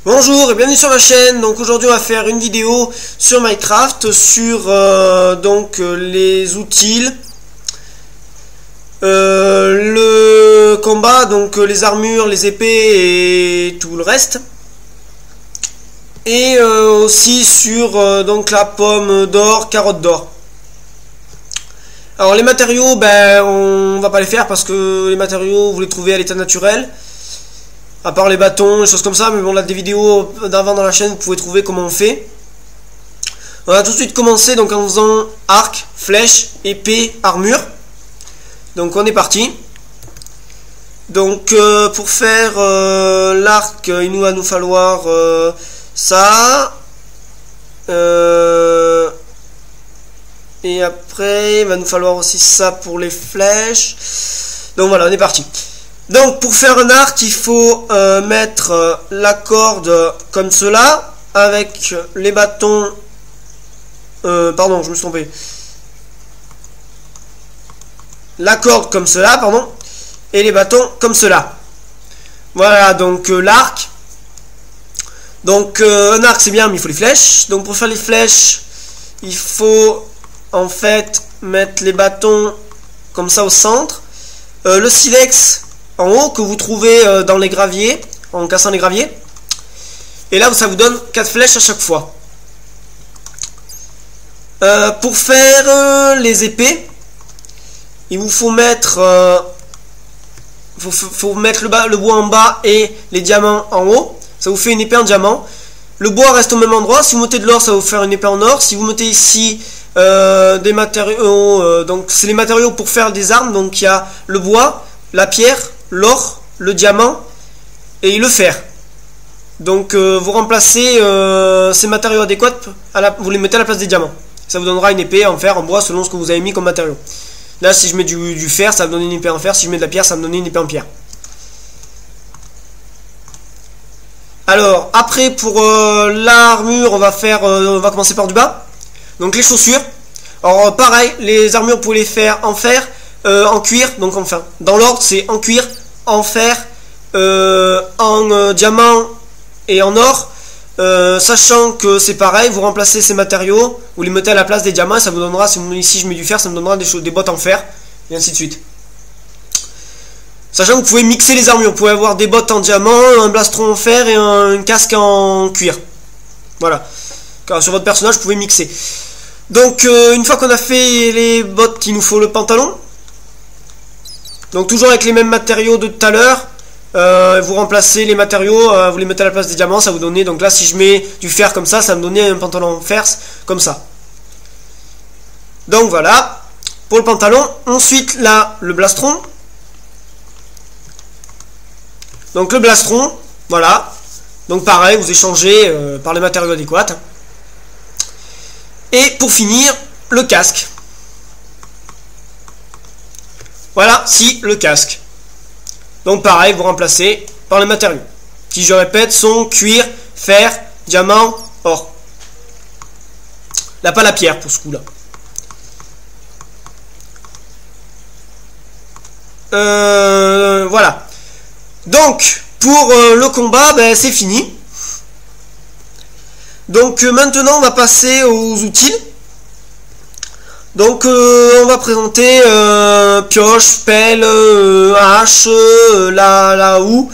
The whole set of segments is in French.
Bonjour et bienvenue sur ma chaîne. Donc aujourd'hui on va faire une vidéo sur Minecraft sur les outils, le combat, donc les armures, les épées et tout le reste, et aussi sur donc la pomme d'or, carotte d'or. Alors les matériaux, on va pas les faire parce que les matériaux vous les trouvez à l'état naturel. À part les bâtons, les choses comme ça, mais bon, là, des vidéos d'avant dans la chaîne, vous pouvez trouver comment on fait. On va tout de suite commencer donc en faisant arc, flèche, épée, armure. Donc on est parti. Donc pour faire l'arc, il va nous falloir ça. Et après, il va nous falloir aussi ça pour les flèches. Donc voilà, on est parti. Donc pour faire un arc, il faut mettre la corde comme cela, avec les bâtons, pardon, je me suis trompé, la corde comme cela, pardon, et les bâtons comme cela. Voilà, donc l'arc. Donc un arc c'est bien, mais il faut les flèches. Donc pour faire les flèches, il faut en fait mettre les bâtons comme ça au centre, le silex en haut que vous trouvez dans les graviers, en cassant les graviers, et là ça vous donne 4 flèches à chaque fois. Pour faire les épées, il vous faut mettre le bois en bas et les diamants en haut. Ça vous fait une épée en diamant. Le bois reste au même endroit. Si vous mettez de l'or, ça va vous faire une épée en or. Si vous mettez ici des matériaux, donc c'est les matériaux pour faire des armes. Donc il y a le bois, la pierre, l'or, le diamant et le fer. Donc vous remplacez ces matériaux adéquats, vous les mettez à la place des diamants. Ça vous donnera une épée en fer, en bois, selon ce que vous avez mis comme matériau. Là, si je mets du fer, ça va me donner une épée en fer. Si je mets de la pierre, ça va me donner une épée en pierre. Alors, après, pour l'armure, on va commencer par du bas. Donc les chaussures. Alors pareil, les armures, vous pouvez les faire en fer, en cuir. Donc enfin, dans l'ordre, c'est en cuir, en fer, en diamant et en or. Sachant que c'est pareil, vous remplacez ces matériaux, vous les mettez à la place des diamants, et ça vous donnera, si ici je mets du fer, ça me donnera des bottes en fer, et ainsi de suite. Sachant que vous pouvez mixer les armures, vous pouvez avoir des bottes en diamant, un blastron en fer et un casque en cuir. Voilà. Car sur votre personnage, vous pouvez mixer. Donc une fois qu'on a fait les bottes, il nous faut le pantalon. Donc toujours avec les mêmes matériaux de tout à l'heure. Vous remplacez les matériaux, vous les mettez à la place des diamants, ça vous donne, donc là si je mets du fer comme ça va me donner un pantalon en fer comme ça. Donc voilà pour le pantalon. Ensuite là le blastron. Donc le blastron, voilà. Donc pareil, vous échangez par les matériaux adéquats. Et pour finir, le casque. Voilà, si le casque. Donc pareil, vous remplacez par les matériaux, qui je répète sont cuir, fer, diamant, or. Là pas la pierre pour ce coup là. Voilà. Donc pour le combat, c'est fini. Donc maintenant on va passer aux outils. Donc on va présenter pioche, pelle, hache, la houe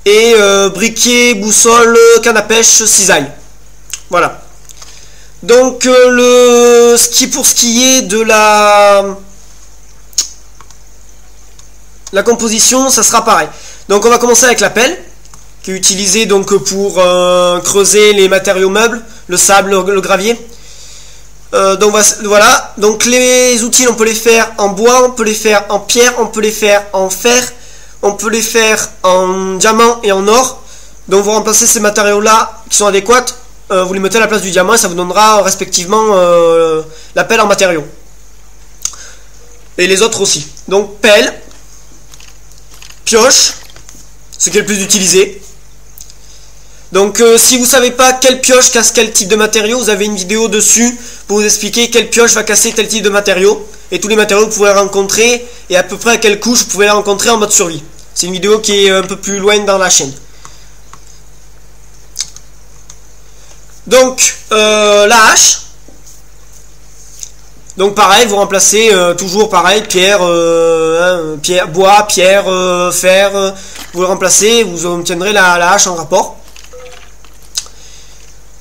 et briquet, boussole, canne à pêche, cisaille. Voilà. Donc pour ce qui est de la composition, ça sera pareil. Donc on va commencer avec la pelle, qui est utilisée donc pour creuser les matériaux meubles, le sable, le gravier. Donc voilà, donc les outils on peut les faire en bois, on peut les faire en pierre, on peut les faire en fer, on peut les faire en diamant et en or. Donc vous remplacez ces matériaux là qui sont adéquats, vous les mettez à la place du diamant et ça vous donnera respectivement la pelle en matériaux. Et les autres aussi. Donc pelle, pioche, ce qui est le plus utilisé. Donc si vous ne savez pas quelle pioche casse quel type de matériau, vous avez une vidéo dessus pour vous expliquer quelle pioche va casser tel type de matériau. Et tous les matériaux que vous pouvez rencontrer et à peu près à quelle couche vous pouvez les rencontrer en mode survie. C'est une vidéo qui est un peu plus loin dans la chaîne. Donc la hache. Donc pareil, vous remplacez toujours pareil, pierre, pierre, bois, pierre, fer, vous le remplacez, vous obtiendrez la hache en rapport.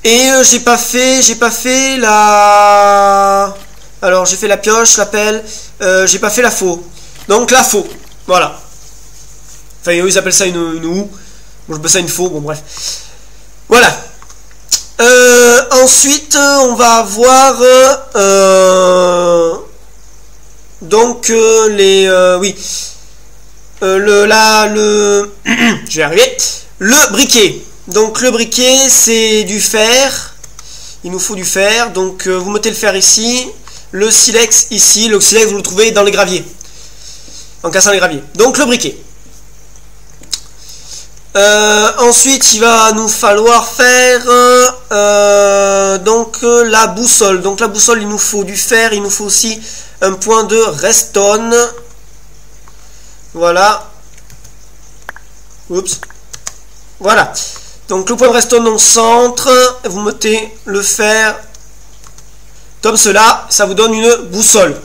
Et j'ai pas fait la... Alors j'ai fait la pioche, la pelle, j'ai pas fait la faux. Donc la faux, voilà. Enfin eux ils appellent ça une houe, moi j'appelle ça une faux, bon bref. Voilà. Ensuite, on va avoir donc les oui je vais arriver, le briquet. Donc le briquet c'est du fer, il nous faut du fer. Donc vous mettez le fer ici, le silex ici. Le silex vous le trouvez dans les graviers, en cassant les graviers. Donc le briquet. Ensuite, il va nous falloir faire donc la boussole. Donc la boussole, il nous faut du fer, il nous faut aussi un point de redstone. Voilà. Oups. Voilà. Donc le point de redstone au centre, vous mettez le fer comme cela, ça vous donne une boussole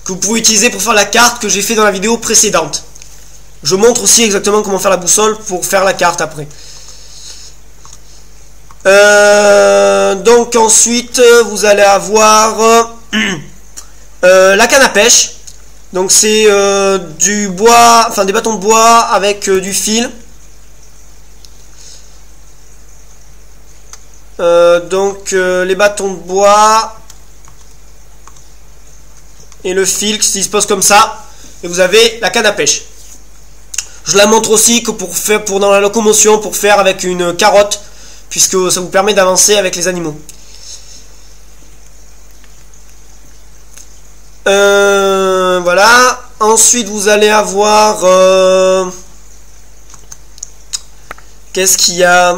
que vous pouvez utiliser pour faire la carte que j'ai fait dans la vidéo précédente. Je montre aussi exactement comment faire la boussole pour faire la carte après. Donc ensuite, vous allez avoir la canne à pêche. Donc c'est du bois, enfin des bâtons de bois avec du fil. Les bâtons de bois et le fil qui se dispose comme ça. Et vous avez la canne à pêche. Je la montre aussi que pour dans la locomotion, pour faire avec une carotte, puisque ça vous permet d'avancer avec les animaux. Voilà. Ensuite, vous allez avoir... qu'est-ce qu'il y a?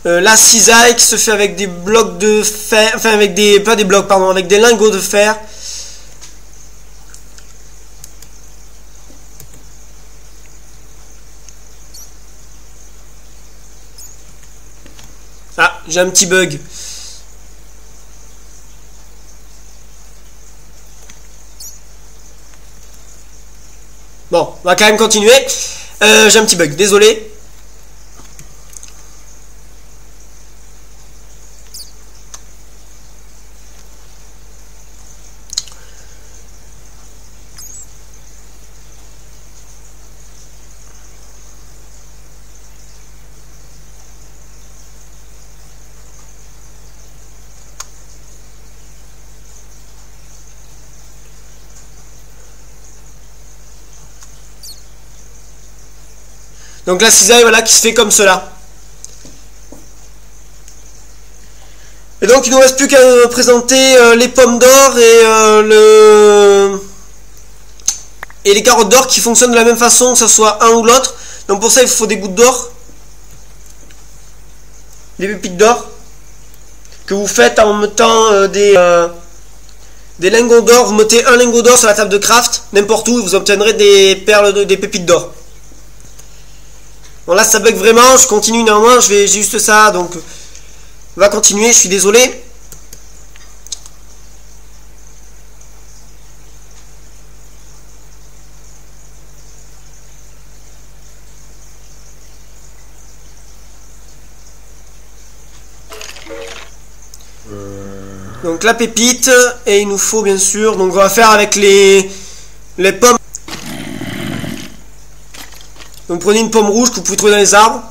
La cisaille qui se fait avec des blocs de fer... Enfin, avec des... Pas des blocs, pardon, avec des lingots de fer. Ah, j'ai un petit bug. Bon, on va quand même continuer. J'ai un petit bug, désolé. Donc la cisaille, voilà, qui se fait comme cela. Et donc il ne nous reste plus qu'à présenter les pommes d'or et les carottes d'or qui fonctionnent de la même façon, que ce soit un ou l'autre. Donc pour ça il faut des gouttes d'or, des pépites d'or, que vous faites en mettant des lingots d'or. Vous mettez un lingot d'or sur la table de craft, n'importe où, et vous obtiendrez des perles, des pépites d'or. Bon là ça bug vraiment, je continue néanmoins, j'ai juste ça, donc on va continuer, je suis désolé. Donc la pépite, et il nous faut bien sûr, donc on va faire avec les pommes. Donc prenez une pomme rouge que vous pouvez trouver dans les arbres.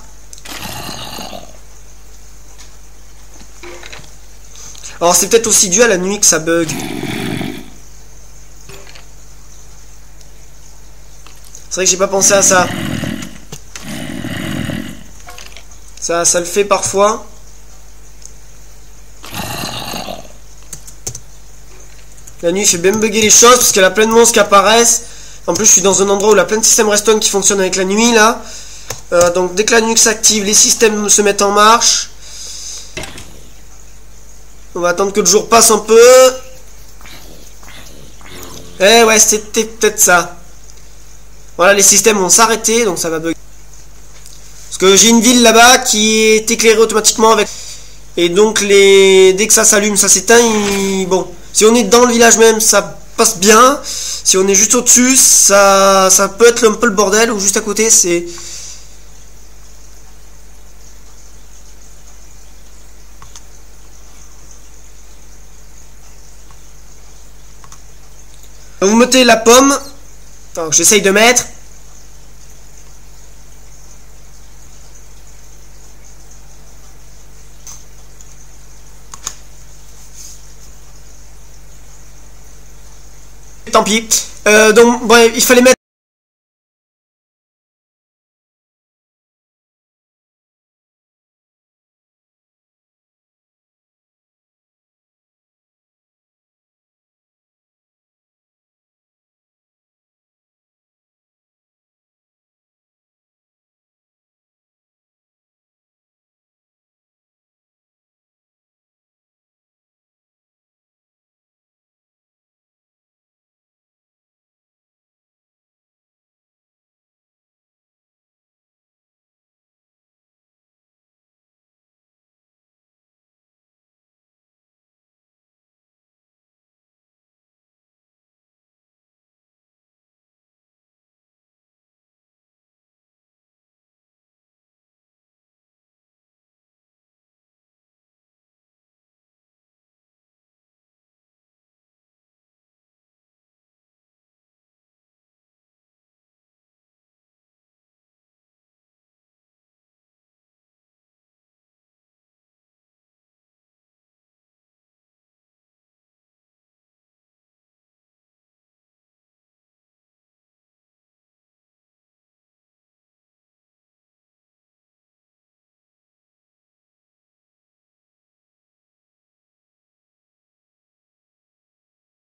Alors c'est peut-être aussi dû à la nuit que ça bug. C'est vrai que j'ai pas pensé à ça. Ça le fait parfois. La nuit fait bien bugger les choses parce qu'il y a plein de monstres qui apparaissent. En plus je suis dans un endroit où il y a plein de systèmes redstone qui fonctionnent avec la nuit là. Donc dès que la nuit s'active, les systèmes se mettent en marche. On va attendre que le jour passe un peu. Eh ouais, c'était peut-être ça. Voilà, les systèmes vont s'arrêter, donc ça va bugger. Parce que j'ai une ville là-bas qui est éclairée automatiquement avec... Et donc dès que ça s'allume, ça s'éteint. Bon, si on est dans le village même, ça passe bien. Si on est juste au-dessus, ça peut être un peu le bordel. Ou juste à côté, c'est... Vous mettez la pomme. Donc j'essaye de mettre. Tant pis. Donc, bon, il fallait mettre